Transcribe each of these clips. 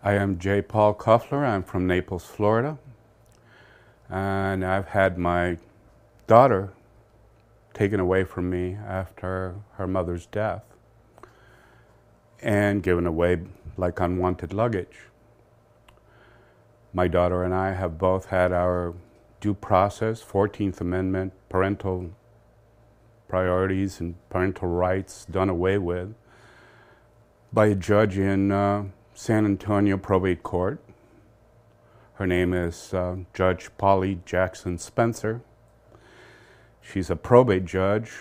I am J. Paul Koffler. I'm from Naples, Florida. And I've had my daughter taken away from me after her mother's death and given away like unwanted luggage. My daughter and I have both had our due process, 14th Amendment, parental priorities and parental rights done away with by a judge in San Antonio Probate Court. Her name is Judge Polly Jackson Spencer. She's a probate judge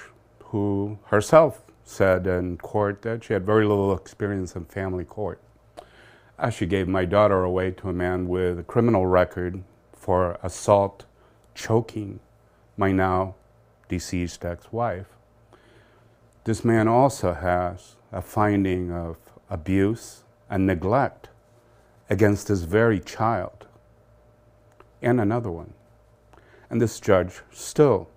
who herself said in court that she had very little experience in family court. As she gave my daughter away to a man with a criminal record for assault, choking my now deceased ex-wife. This man also has a finding of abuse and neglect against his very child, and another one. And this judge still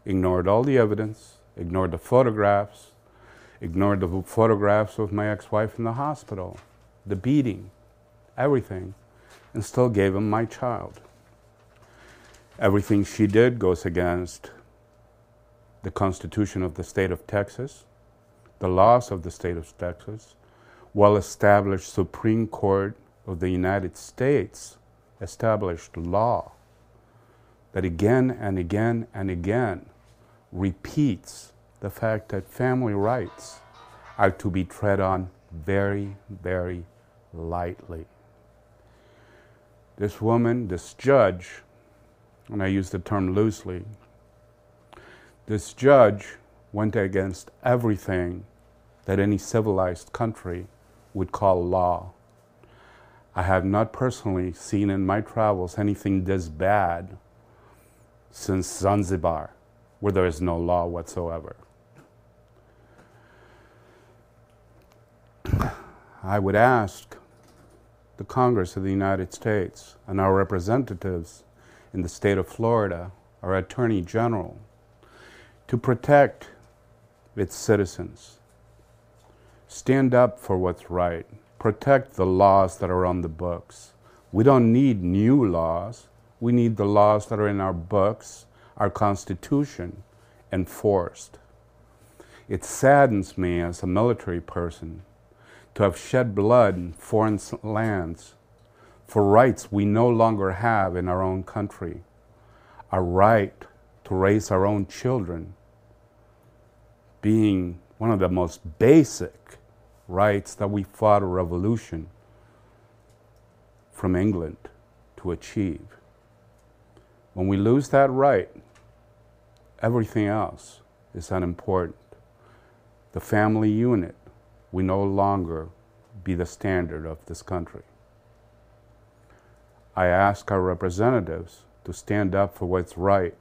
ignored all the evidence, ignored the photographs of my ex-wife in the hospital, the beating, everything, and still gave him my child. Everything she did goes against the Constitution of the state of Texas, the laws of the state of Texas, well-established Supreme Court of the United States established law that again and again and again repeats the fact that family rights are to be tread on very, very lightly. This woman, this judge, and I use the term loosely, this judge went against everything that any civilized country would call law. I have not personally seen in my travels anything this bad since Zanzibar, where there is no law whatsoever. I would ask the Congress of the United States and our representatives in the state of Florida, our Attorney General, to protect its citizens. Stand up for what's right. Protect the laws that are on the books. We don't need new laws. We need the laws that are in our books, our Constitution, enforced. It saddens me as a military person to have shed blood in foreign lands for rights we no longer have in our own country. Our right to raise our own children being one of the most basic rights that we fought a revolution from England to achieve. When we lose that right, everything else is unimportant. The family unit will no longer be the standard of this country. I ask our representatives to stand up for what's right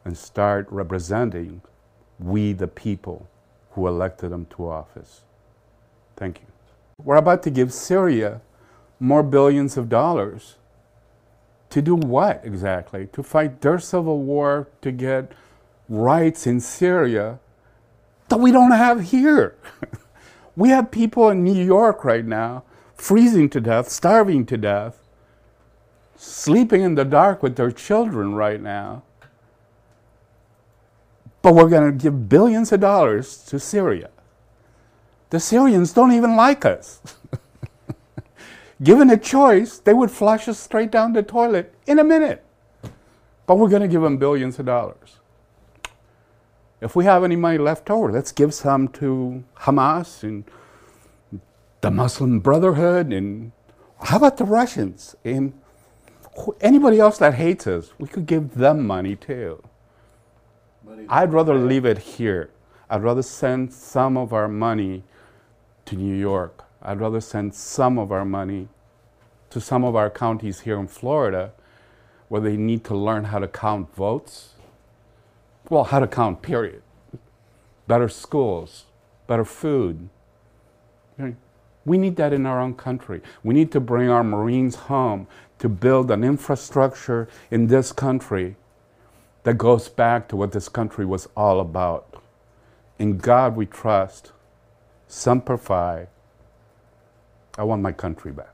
and start representing we the people who elected them to office. Thank you. We're about to give Syria more billions of dollars. To do what exactly? To fight their civil war, to get rights in Syria that we don't have here. We have people in New York right now freezing to death, starving to death, sleeping in the dark with their children right now. But we're going to give billions of dollars to Syria. The Syrians don't even like us. Given a choice, they would flush us straight down the toilet in a minute. But we're going to give them billions of dollars. If we have any money left over, let's give some to Hamas and the Muslim Brotherhood, and how about the Russians? And anybody else that hates us, we could give them money too. I'd rather leave it here. I'd rather send some of our money to New York. I'd rather send some of our money to some of our counties here in Florida where they need to learn how to count votes. Well, how to count, period. Better schools, better food. We need that in our own country. We need to bring our Marines home to build an infrastructure in this country that goes back to what this country was all about. In God we trust. Semper Fi. I want my country back.